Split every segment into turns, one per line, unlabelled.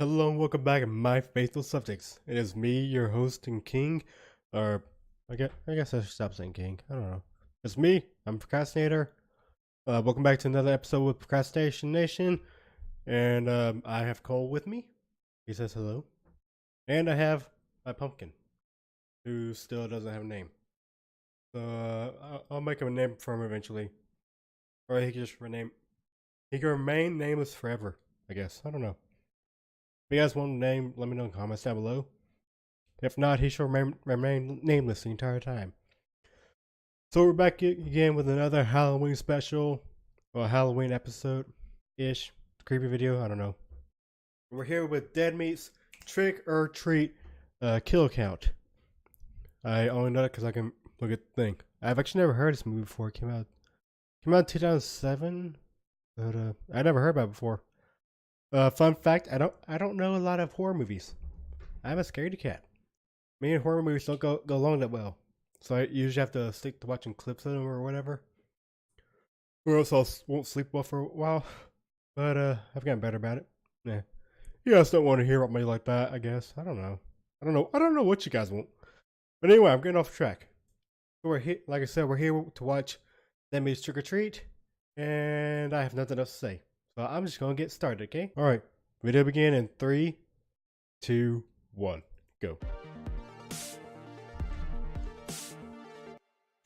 Hello and welcome back, my faithful subjects. It is me, your host and king, or I guess I should stop saying king. I don't know. It's me. I'm Procrastinator. Welcome back to another episode with Procrastination, and I have Cole with me. He says hello, and I have my pumpkin, who still doesn't have a name. So I'll make him a name for him eventually, or he can just rename. He can remain nameless forever. I guess I don't know. If you guys want a name, let me know in the comments down below. If not, he shall remain nameless the entire time. So we're back again with another Halloween special, or Halloween episode-ish. Creepy video, I don't know. We're here with DeadMeat's Trick or Treat kill count. I only know that because I can look at the thing. I've actually never heard this movie before. It came out in 2007, but I never heard about it before. Fun fact: I don't know a lot of horror movies. I'm a scaredy cat. Me and horror movies don't go along that well, so I usually have to stick to watching clips of them or whatever, or else I won't sleep well for a while. But I've gotten better about it. Yeah, you guys don't want to hear about me like that. I guess I don't know. I don't know what you guys want. But anyway, I'm getting off track. So we're here, like I said, we're here to watch DeadMeat's Trick or Treat, and I have nothing else to say. So I'm just gonna get started, okay? Alright, video begin in 3, 2, 1, go.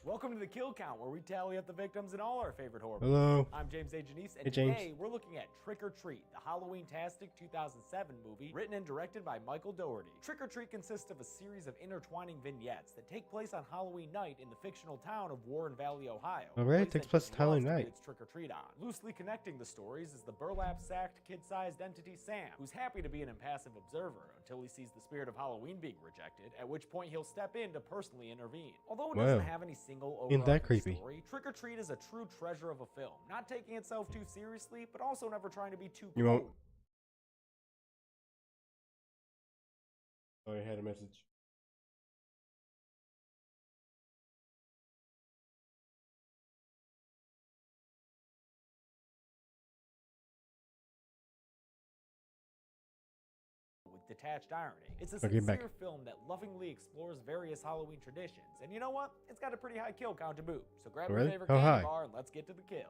Welcome to the Kill Count, where we tally up the victims in all our favorite horror movies.
Hello.
I'm James A. Janice, and
Hey, James.
today we're looking at Trick or Treat, the Halloween-tastic 2007 movie written and directed by Michael Dougherty. Trick or Treat consists of a series of intertwining vignettes that take place on Halloween night in the fictional town of Warren Valley, Ohio.
Alright, it takes place on Halloween night.
It's Trick or Treat on. Loosely connecting the stories is the burlap-sacked, kid-sized entity Sam, who's happy to be an impassive observer until he sees the spirit of Halloween being rejected, at which point he'll step in to personally intervene. Although it doesn't have any single
Isn't that creepy?
story, Trick or Treat is a true treasure of a film, not taking itself too seriously, but also never trying to be too
You won't.
cool.
Oh, I had a message.
With detached irony. It's a
Okay, back.
sincere film that lovingly explores various Halloween traditions, and you know what? It's got a pretty high kill count to boot. So grab your
Really?
favorite
How
candy
high?
bar and let's get to the kills.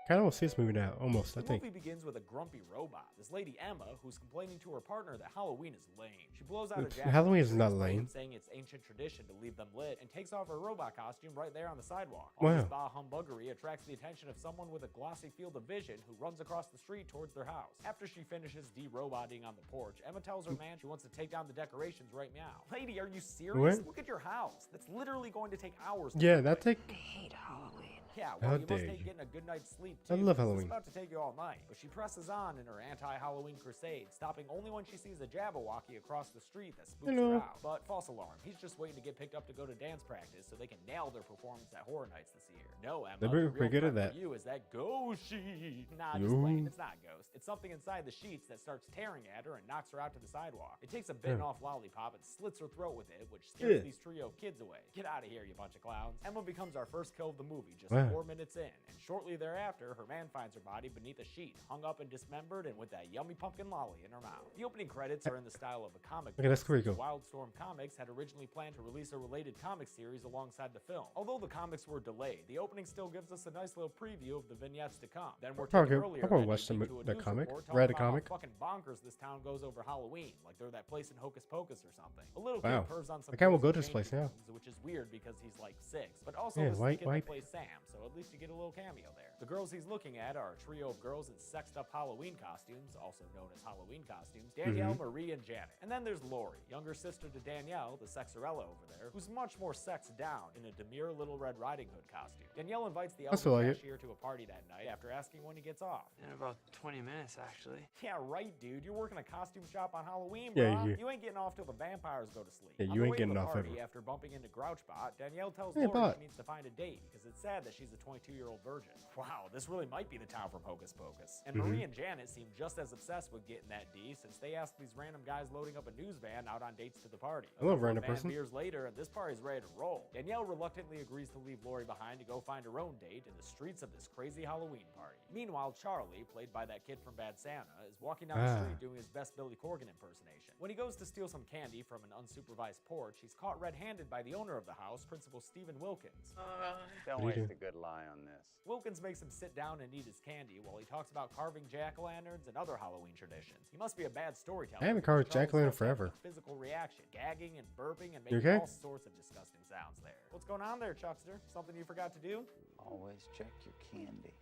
Kind of want to see this movie now, almost, I
The
think.
movie begins with a grumpy robot, this lady Emma, who's complaining to her partner that Halloween is lame. She blows out a jack
Halloween is not lame.
saying it's ancient tradition to leave them lit, and takes off her robot costume right there on the sidewalk. All this bah humbuggery attracts the attention of someone with a glossy field of vision who runs across the street towards their house. After she finishes de-roboting on the porch, Emma tells her man she wants to take down the decorations right now. Lady, are you serious?
What?
Look at your house. That's literally going to take hours to
Yeah,
put
that
away.
take.
I hate Halloween.
Yeah,
How
well, you
dare
must
you.
hate getting a good night's sleep,
I
too.
love
'Cause
Halloween.
It's about to take you all night. But she presses on in her anti-Halloween crusade, stopping only when she sees a Jabberwocky across the street that spooks
Hello.
her out. But false alarm, he's just waiting to get picked up to go to dance practice so they can nail their performance at Horror Nights this year. No, Emma,
They're
the real
pretty good at
threat for
that.
you is that ghost sheet. Nah, just
Yo.
playing. It's not ghost. It's something inside the sheets that starts tearing at her and knocks her out to the sidewalk. It takes a bitten-off lollipop and slits her throat with it, which scares these trio of kids away. Get out of here, you bunch of clowns. Emma becomes our first kill of the movie, just 4 minutes in, and shortly thereafter, her man finds her body beneath a sheet, hung up and dismembered, and with that yummy pumpkin lolly in her mouth. The opening credits are in the style of a comic
Okay, that's
book,
pretty
since
cool.
Wildstorm Comics had originally planned to release a related comic series alongside the film. Although the comics were delayed, the opening still gives us a nice little preview of the vignettes to come. Then we're taken earlier
I'll probably
that
watch
evening to a
the
news
comic,
report
read
talking
a
about how
comic.
fucking bonkers this town goes over Halloween, like they're that place in Hocus Pocus or something. A little
Wow.
kid pervs on some
I kinda will
crazy
go to this
changing
place now.
rooms, which is weird because he's like 6. But also
Yeah,
this
why-
is the kid
why-
that plays Sam, so at least you get a little cameo there. The girls he's looking at are a trio of girls in sexed up Halloween costumes, also known as Halloween costumes, Danielle, Marie, and Janet. And then there's Lori, younger sister to Danielle, the sexarella over there, who's much more sexed down in a demure Little Red Riding Hood costume. Danielle invites the
still
elder
like it.
cashier to a party that night after asking when he gets off.
In about 20 minutes, actually.
Yeah, right, dude. You're working a costume shop on Halloween,
Yeah,
bro.
you-
You ain't getting off till the vampires go to sleep.
Yeah,
On
you
the
ain't
way to
getting
the
off
party,
ever.
after bumping into Grouchbot, Danielle tells
Hey,
Lori
Bot.
she needs to find a date because it's sad that she's a 22-year-old virgin. Wow, Wow, this really might be the town from Hocus Pocus. And
Mm-hmm.
Marie and Janet seem just as obsessed with getting that D since they asked these random guys loading up a news van out on dates to the party.
I love
A
random
van
person.
beers later, and this party's ready to roll. Danielle reluctantly agrees to leave Lori behind to go find her own date in the streets of this crazy Halloween party. Meanwhile, Charlie, played by that kid from Bad Santa, is walking down the street doing his best Billy Corgan impersonation. When he goes to steal some candy from an unsupervised porch, he's caught red-handed by the owner of the house, Principal Stephen Wilkins.
Don't
What do you
waste a good lie on this.
Wilkins makes him sit down and eat his candy while he talks about carving jack-o'-lanterns and other Halloween traditions. He must be a bad storyteller.
I haven't
because
carved
Charlie
jack-o'-lantern
starts having
forever.
a physical reaction, gagging and burping and
You
making
okay?
all sorts of disgusting sounds there. What's going on there, Chuckster? Something you forgot to do?
Always check your candy.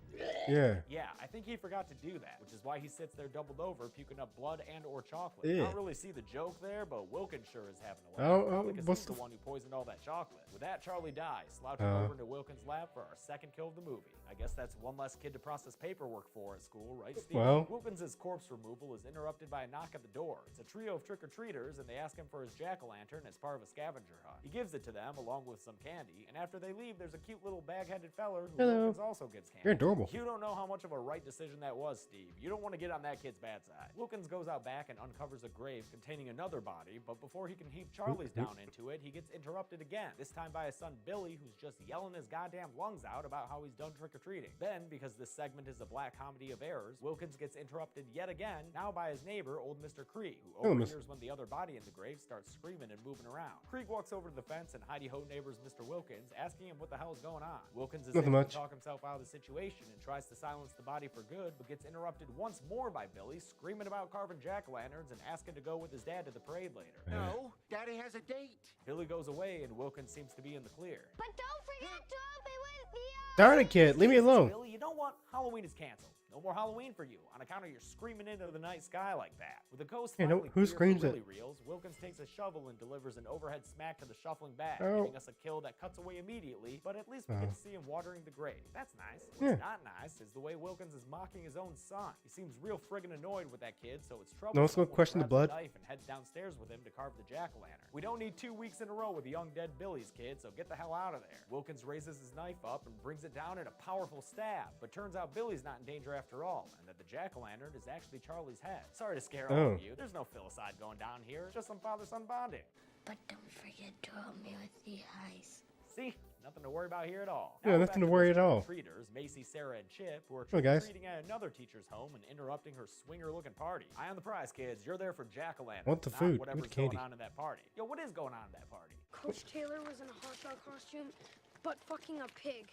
Yeah.
Yeah, I think he forgot to do that, which is why he sits there doubled over, puking up blood and or chocolate.
Yeah.
I don't really see the joke there, but Wilkins sure is having a laugh.
Oh,
because
what's
he's the
the
one who poisoned all that chocolate. With that, Charlie dies, slouching
Uh-huh.
over into Wilkins' lap for our second kill of the movie. I guess that's one less kid to process paperwork for at school, right, Steve?
Well.
Wilkins' corpse removal is interrupted by a knock at the door. It's a trio of trick-or-treaters, and they ask him for his jack-o'-lantern as part of a scavenger hunt. He gives it to them, along with some candy, and after they leave, there's a cute little bag-headed feller who
Hello.
Wilkins also gives candy.
You're adorable.
You don't know how much of a right decision that was, Steve. You don't want to get on that kid's bad side. Wilkins goes out back and uncovers a grave containing another body, but before he can heave Charlie's down into it, he gets interrupted again, this time by his son Billy, who's just yelling his goddamn lungs out about how he's done trick-or-treating. Then, because this segment is a black comedy of errors, Wilkins gets interrupted yet again, now by his neighbor, old Mr. Krieg, who
Hello, Miss-
overhears when the other body in the grave starts screaming and moving around. Krieg walks over to the fence and hidey-ho neighbors Mr. Wilkins, asking him what the hell is going on. Wilkins is
Nothing
able
much.
to talk himself out of the situation and tries to silence the body for good, but gets interrupted once more by Billy, screaming about carving jack-o'-lanterns and asking to go with his dad to the parade later.
No, Daddy has a date.
Billy goes away and Wilkins seems to be in the clear.
But don't forget to help me with the
Darn it, kid. Leave me alone.
Billy, you know what? Halloween is canceled. No more Halloween for you, on account of your screaming into the night sky like that. With the coast
Hey, no,
finally
who
clear for
screams
really
it?
reals, Wilkins takes a shovel and delivers an overhead smack to the shuffling bag,
Oh.
giving us a kill that cuts away immediately, but at least we get to see him watering the grave. That's nice. What's
Yeah.
not nice is the way Wilkins is mocking his own son. He seems real friggin' annoyed with that kid, so it's trouble.
No one's gonna question the blood.
Knife and heads downstairs with him to carve the jack-o'-lantern. We don't need 2 weeks in a row with young dead Billy's kid, so get the hell out of there. Wilkins raises his knife up and brings it down in a powerful stab, but turns out Billy's not in danger after all, and that the jack-o'-lantern is actually Charlie's head. Sorry to scare all
Oh.
of you. There's no filicide going down here. It's just some father-son bonding.
But don't forget to help me with the ice.
See? Nothing to worry about here at all.
Yeah,
Now
nothing
back
to
those
worry at all.
Trick-or-treaters, Macy, Sarah, and Chip, who are
Hello, guys.
trick-or-treating at another teacher's home and interrupting her swinger-looking party. Eye on the prize, kids. You're there for jack-o'-lanterns.
Want the
not
food. Give me
Whatever's
the candy.
going on in that party. Yo, what is going on in that party?
Coach Taylor was in a hot dog costume, but fucking a pig.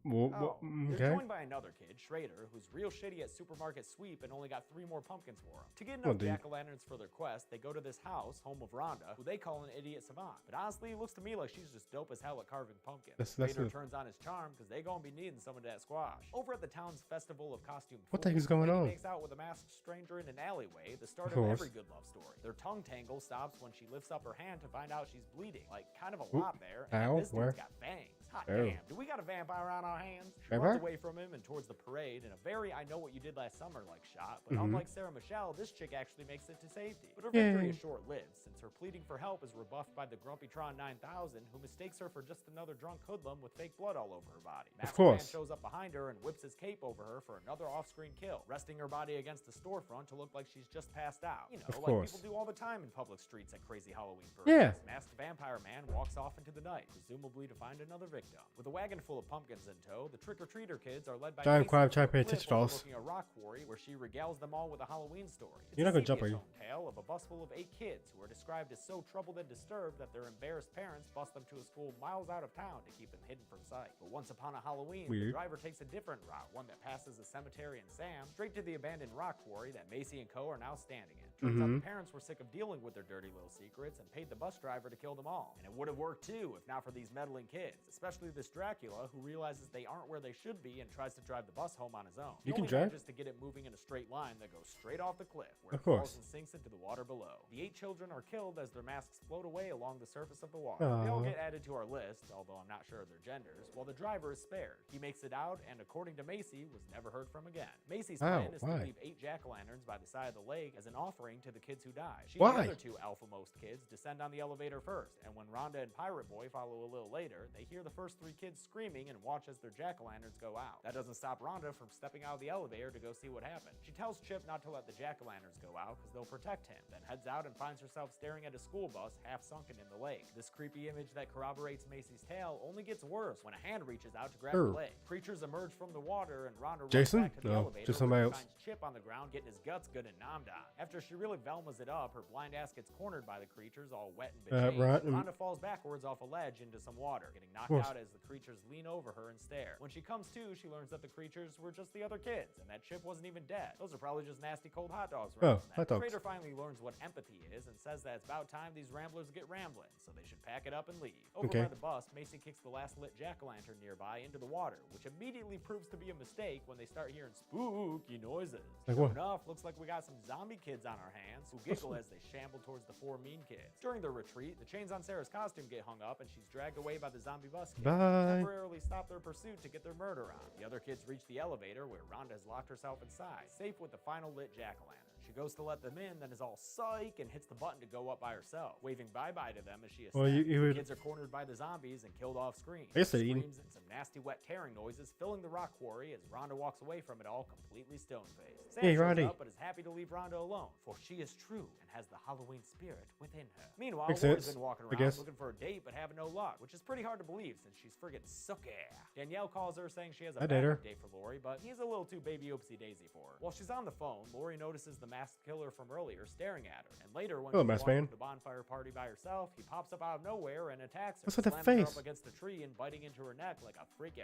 Oh, they're
Okay.
joined by another kid, Schrader, who's real shitty at supermarket sweep and only got 3 more pumpkins for him. To get
Oh,
enough
dude.
jack-o'-lanterns for their quest, they go to this house, home of Rhonda, who they call an idiot savant. But honestly, it looks to me like she's just dope as hell at carving pumpkins.
That's
Schrader
the-
turns on his charm because they gonna be needing some of that squash. Over at the town's festival of costume
What the
fools,
heck's going
Lady
on?
makes out with a masked stranger in an alleyway, the start
Of
of
course.
every good love story. Their tongue tangle stops when she lifts up her hand to find out she's bleeding. Like, kind of a lot there. And
Ow,
this
where?
dude's got fangs. Hot
Oh.
damn, do we got a vampire on our hands? She
Vampire?
runs away from him and towards the parade in a very I know what you did last summer like shot, but
Mhm.
unlike Sarah Michelle, this chick actually makes it to safety. But her
Yay.
victory is short-lived, since her pleading for help is rebuffed by the Grumpytron 9000, who mistakes her for just another drunk hoodlum with fake blood all over her body. Masked Man
course.
shows up behind her and whips his cape over her for another off-screen kill, resting her body against the storefront to look like she's just passed out. You know,
Of
like
course.
people do all the time in public streets at crazy Halloween parades.
Yeah.
Masked Vampire Man walks off into the night, presumably to find another victim. With a wagon full of pumpkins in tow, the trick-or-treater kids are led by
Giant
Macy
crab
to
trying
a
to pay
cliff
attention to us.
overlooking a rock quarry where she regales them all with a Halloween story. It's
You're
a
not gonna jump, are you?
sepia-tone tale of a bus full of 8 kids who are described as so troubled and disturbed that their embarrassed parents bus them to a school miles out of town to keep them hidden from sight. But once upon a Halloween, the
Weird.
driver takes a different route, one that passes a cemetery in Sam, straight to the abandoned rock quarry that Macy and co. are now standing in. Turns out the parents were sick of dealing with their dirty little secrets and paid the bus driver to kill them all. And it would have worked too if not for these meddling kids, especially this Dracula who realizes they aren't where they should be and tries to drive the bus home on his own.
You
He
can
only
drive?
manages to get it moving in a straight line that goes straight off the cliff, where
Of
it falls
course.
and sinks into the water below. The 8 children are killed as their masks float away along the surface of the water. They all
Aw.
get added to our list, although I'm not sure of their genders, while the driver is spared. He makes it out, and according to Macy, was never heard from again. Macy's
Ow,
plan is
why?
to leave 8 jack-o'-lanterns by the side of the lake as an offering referring to the kids who die. She
Why?
and the other two alpha-most kids descend on the elevator first, and when Rhonda and Pirate Boy follow a little later, they hear the first three kids screaming and watch as their jack-o'-lanterns go out. That doesn't stop Rhonda from stepping out of the elevator to go see what happened. She tells Chip not to let the jack-o'-lanterns go out because they'll protect him, then heads out and finds herself staring at a school bus half sunken in the lake. This creepy image that corroborates Macy's tale only gets worse when a hand reaches out to grab her leg. Creatures emerge from the water and Rhonda runs
Jason?
back to the
No,
elevator
just
where
somebody
she
else.
finds Chip on the ground getting his guts good and nommed on. After she really Velmas it up, her blind ass gets cornered by the creatures, all wet and betrayed. Rhonda falls backwards off a ledge into some water, getting knocked out as the creatures lean over her and stare. When she comes to, she learns that the creatures were just the other kids, and that Chip wasn't even dead. Those are probably just nasty cold hot dogs.
Oh, hot dogs.
Trader finally learns what empathy is and says that it's about time these ramblers get rambling, so they should pack it up and leave. Over by the bus, Macy kicks the last lit jack-o'-lantern nearby into the water, which immediately proves to be a mistake when they start hearing spooky noises.
Like
Sure
what?
enough, looks like we got some zombie kids on our hands who giggle as they shamble towards the four mean kids. During their retreat, the chains on Sarah's costume get hung up and she's dragged away by the zombie bus kids.
Bye.
Temporarily stop their pursuit to get their murder on. The other kids reach the elevator where Rhonda has locked herself inside, safe with the final lit jack-o'-lantern. She goes to let them in, then is all psych and hits the button to go up by herself, waving bye-bye to them as she ascends.
Well, you
The
would.
kids are cornered by the zombies and killed off screen.
I guess they're eating.
Screams and some nasty wet tearing noises filling the rock quarry as Rhonda walks away from it all completely stone-faced. Sam
Hey,
shows
Roddy.
up but is happy to leave Rhonda alone, for she is true and has the Halloween spirit within her. Meanwhile,
Makes
Laura's
sense,
been walking
I
around
guess.
looking for a date but having no luck, which is pretty hard to believe since she's friggin' sucky. Danielle calls her saying she has a
I date her.
backup date for Lori, but he's a little too baby oopsie daisy for her. While she's on the phone, Lori notices the masked killer from earlier staring at her, and later when
Hello,
she's
masked
walking
man.
to the bonfire party by herself, he pops up out of nowhere and attacks her.
What's with the
slams her
face?
up against the tree and biting into her neck like a freaky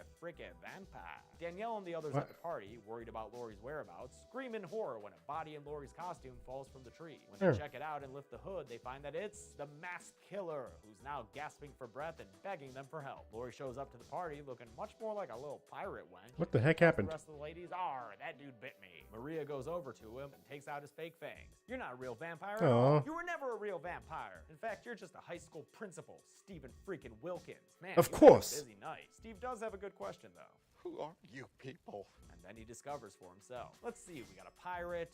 vampire. Danielle and the others
What?
at the party, worried about Lori's whereabouts, scream in horror when a body in Lori's costume falls from the tree. When they check it out and lift the hood, they find that it's the masked killer, who's now gasping for breath and begging them for help. Lori shows up to the party looking much more like a little pirate wench.
What the heck
Tells
happened?
The rest of the ladies, that dude bit me. Maria goes over to him and takes out his fake fangs. You're not a real vampire at all.
Aw.
You were never a real vampire. In fact, you're just a high school principal, Stephen freaking Wilkins. Man,
Of
you had a
course.
busy night. Steve does have a good question though.
Who are you people?
And then he discovers for himself. Let's see, we got a pirate,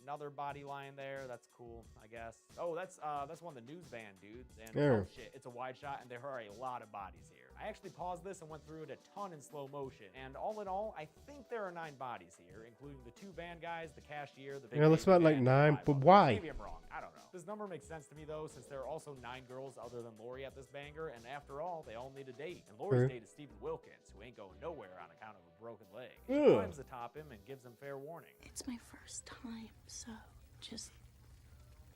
another body lying there. That's cool, I guess. Oh, that's one of the news van dudes. And oh shit, it's a wide shot, and there are a lot of bodies here. I actually paused this and went through it a ton in slow motion. And all in all, I think there are 9 bodies here, including the 2 van guys, the cashier, the big
Yeah, looks
baby
about like
man,
9,
and 5
but
others.
why?
Maybe I'm wrong. I don't know. This number makes sense to me though, since there are also 9 girls other than Lori at this banger, and after all, they all need a date. And Lori's date is Stephen Wilkins, who ain't going nowhere on account of a broken leg. She
Ugh.
climbs atop him and gives him fair warning.
It's my first time, so just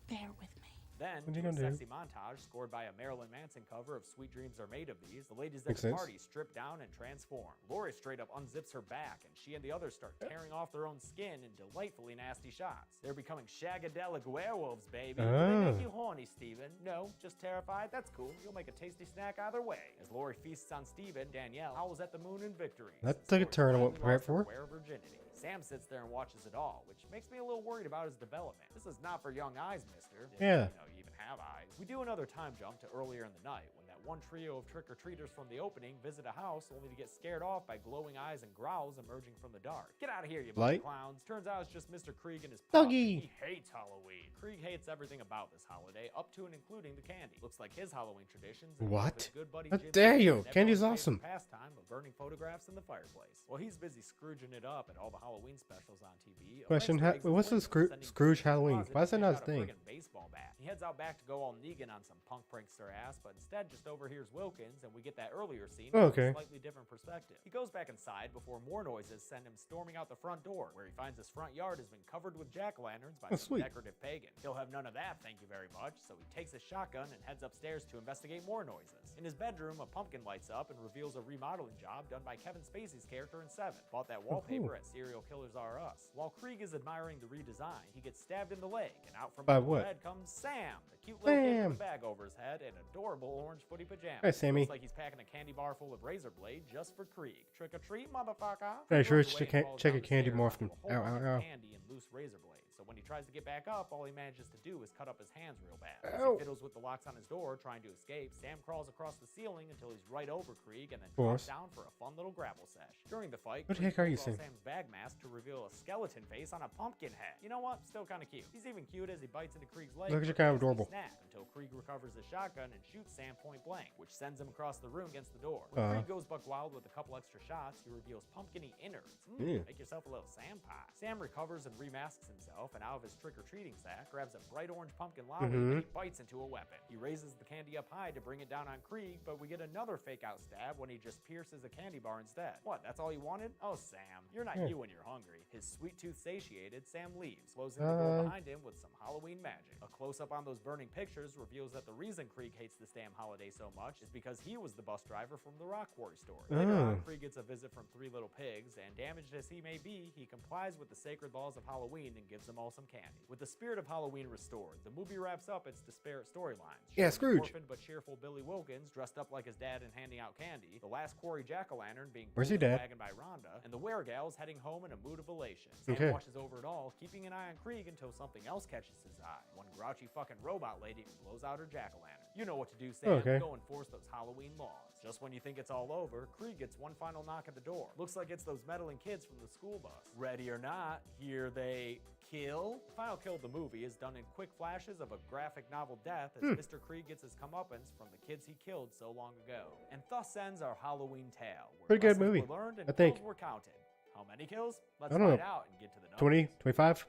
bear with me.
Then,
What are you
to a
gonna do?
sexy montage scored by a Marilyn Manson cover of Sweet Dreams Are Made of These, the ladies at
Makes
the
sense.
party strip down and transform. Lori straight up unzips her back, and she and the others start tearing off their own skin in delightfully nasty shots. They're becoming shagadelic werewolves, baby. Do they make you horny, Steven? No, just terrified? That's cool. You'll make a tasty snack either way. As Lori feasts on Steven, Danielle howls at the moon in victory.
That
since
took a
Lori
turn I
finally
wasn't prepared
lost her
for.
rare virginity. Sam sits there and watches it all, which makes me a little worried about his development. This is not for young eyes, mister. If,
Yeah.
You know, you even have eyes. We do another time jump to earlier in the night when that one trio of trick-or-treaters from the opening visit a house only to get scared off by glowing eyes and growls emerging from the dark. Get out of here, you bunch
Light?
of clowns. Turns out it's just Mr. Krieg and his pup.
Doggy.
He hates Halloween. Krieg hates everything about this holiday, up to and including the candy. Looks like his Halloween traditions involve
What?
his good buddy
How
Jimmy
dare
and
you?
everyone's
Candy's
favorite
awesome.
pastime of burning photographs in the fireplace. Well, he's busy Scrooging it up at all the Halloween specials on TV.
Question,
Alexa makes
what's
a
the
point of sending
Scrooge
Jimmy to the
Halloween?
closet
Why is
to
that
take
not his
out a
thing?
friggin' baseball bat. He heads out back to go all Negan on some punk prankster ass, but instead just overhears Wilkins, and we get that earlier scene
Oh,
from
okay.
a slightly different perspective. He goes back inside before more noises send him storming out the front door, where he finds his front yard has been covered with jack-o'-lanterns by
Oh,
some
sweet.
decorative pagan. He'll have none of that, thank you very much, so he takes his shotgun and heads upstairs to investigate more noises. In his bedroom, a pumpkin lights up and reveals a remodeling job done by Kevin Spacey's character in Seven. Bought that wallpaper at Serial Killers R Us. While Krieg is admiring the redesign, he gets stabbed in the leg, and out from
By
under the
what?
bed comes Sam, the cute little kid
Sam.
with a bag over his head and adorable orange footy pajamas.
Hi, Sammy.
Looks like he's packing a candy bar full of razor blade just for Krieg. Trick or treat, motherfucker.
Hey,
He
sure,
runs away and falls
check
down
a
the
candy
stairs
more
onto
often.
a whole
Ow,
bunch
ow,
of
ow.
candy and loose razor blades. So when he tries to get back up, all he manages to do is cut up his hands real bad. As
Ow.
he fiddles with the locks on his door, trying to escape, Sam crawls across the ceiling until he's right over Krieg and then drops down for a fun little grapple sesh. During the fight,
What the
Krieg
heck are you
pulls off
saying?
Sam's bag mask to reveal a skeleton face on a pumpkin head. You know what? Still kind of cute. He's even cute as he bites into Krieg's leg.
Look at you, kind of adorable.
Snap until Krieg recovers his shotgun and shoots Sam point blank, which sends him across the room against the door. When Krieg goes buck wild with a couple extra shots, he reveals pumpkin-y innards. Make yourself a little Sam pie. Sam recovers and remasks himself, and out of his trick-or-treating sack, grabs a bright orange pumpkin lolly and he bites into a weapon. He raises the candy up high to bring it down on Krieg, but we get another fake-out stab when he just pierces a candy bar instead. What, that's all you wanted? Oh, Sam, you're not you when you're hungry. His sweet tooth satiated, Sam leaves, closing the door behind him with some Halloween magic. A close-up on those burning pictures reveals that the reason Krieg hates this damn holiday so much is because he was the bus driver from the Rock Quarry story. Later on, Krieg gets a visit from three little pigs, and damaged as he may be, he complies with the sacred laws of Halloween and gives them all some candy. With the spirit of Halloween restored, the movie wraps up its disparate storylines.
Yeah,
showing
Scrooge.
Orphaned but cheerful Billy Wilkins dressed up like his dad and handing out candy, the last quarry jack-o'-lantern being
Where's
pulled
he,
in a
Dad?
wagon by Rhonda, and the weregals heading home in a mood of elation. Sam
Okay.
watches over it all, keeping an eye on Krieg until something else catches his eye. One grouchy fucking robot lady who blows out her jack-o'-lantern. You know what to do, Sam.
Okay.
Go enforce those Halloween laws. Just when you think it's all over, Krieg gets one final knock at the door. Looks like it's those meddling kids from the school bus. Ready or not, here they kill. The final kill of the movie is done in quick flashes of a graphic novel death as Mr. Krieg gets his comeuppance from the kids he killed so long ago. And thus ends our Halloween tale. Where
Pretty good
lessons
movie,
were learned and
I think.
kills were counted. How many kills? Let's
I don't
find
know.
out and get to the numbers.
20, 25,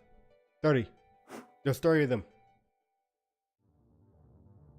30. Just 30 of them.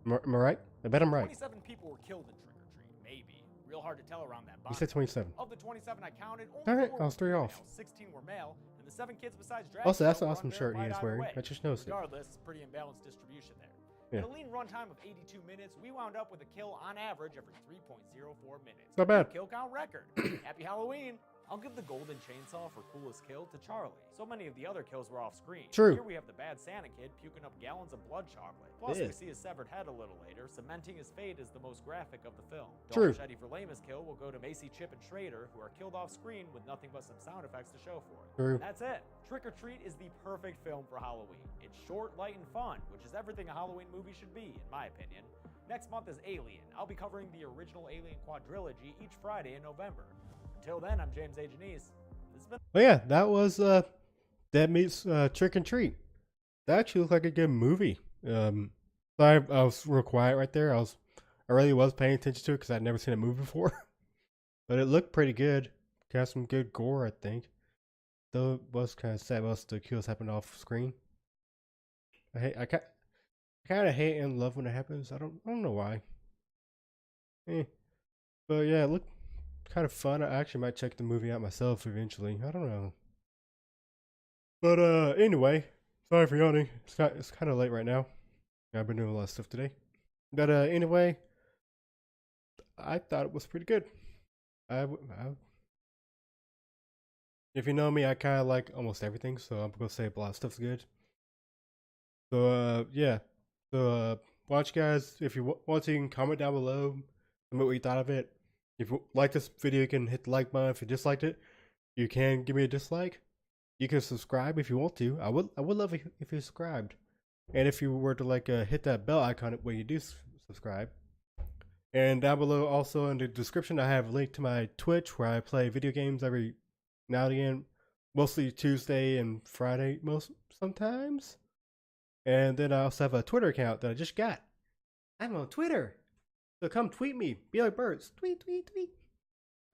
Am I right? I bet I'm right.
27 people were killed in Trick or Treat. Maybe. Real hard to tell around that
You
box.
said 27.
Of the 27 I counted, only
Alright,
4
I was
were
3
female,
off.
16 were male, and the 7 kids besides Dracula
Also, that's an
were
awesome shirt he
unverified
is
either
wearing.
way.
I just noticed it.
Regardless, pretty imbalanced distribution there.
Yeah.
At a lean runtime of 82 minutes, we wound up with a kill on average every 3.04 minutes.
Not bad.
Kill count record. Happy Halloween. I'll give the golden chainsaw for coolest kill to Charlie. So many of the other kills were off screen.
True.
Here we have the bad Santa kid puking up gallons of blood chocolate. Plus,
Yeah.
we see his severed head a little later, cementing his fate as the most graphic of the film.
True.
Dolph Shetty for lamest kill will go to Macy, Chip, and Schrader, who are killed off screen with nothing but some sound effects to show for it.
True.
And that's it. Trick or Treat is the perfect film for Halloween. It's short, light, and fun, which is everything a Halloween movie should be, in my opinion. Next month is Alien. I'll be covering the original Alien quadrilogy each Friday in November. Until then, I'm James A. Janice. This has been
Well, yeah, that was DeadMeat's Trick and Treat. That actually looked like a good movie. Sorry, I was real quiet right there. I really was paying attention to it because I'd never seen a movie before. But it looked pretty good. Got some good gore, I think. Though it was kind of sad most of the kills happened off screen. I kind of hate and love when it happens. I don't know why. But yeah, it looked kind of fun. I actually might check the movie out myself eventually. I don't know. But anyway, sorry for yawning. It's kind of late right now. I've been doing a lot of stuff today. But anyway, I thought it was pretty good. If you know me, I kind of like almost everything, so I'm gonna say a lot of stuff's good. So yeah. So why don't you guys, if you want to, you can comment down below, tell me what you thought of it. If you like this video, you can hit the like button. If you disliked it, you can give me a dislike. You can subscribe if you want to. I would love it if you subscribed. And if you were to hit that bell icon when you do subscribe. And down below also in the description I have a link to my Twitch where I play video games every now and again. Mostly Tuesday and Friday sometimes. And then I also have a Twitter account that I just got. I'm on Twitter. So come tweet me. Be like birds. Tweet, tweet, tweet.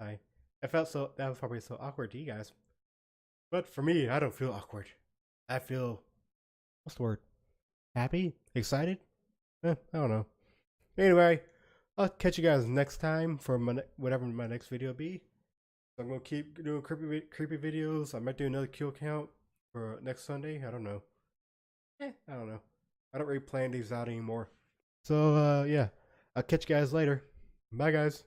Hi. That was probably so awkward to you guys. But for me, I don't feel awkward. I feel, what's the word? Happy? Excited? I don't know. Anyway, I'll catch you guys next time for whatever my next video be. So I'm going to keep doing creepy videos. I might do another kill count for next Sunday. I don't know. I don't know. I don't really plan these out anymore. So, yeah. I'll catch you guys later. Bye, guys.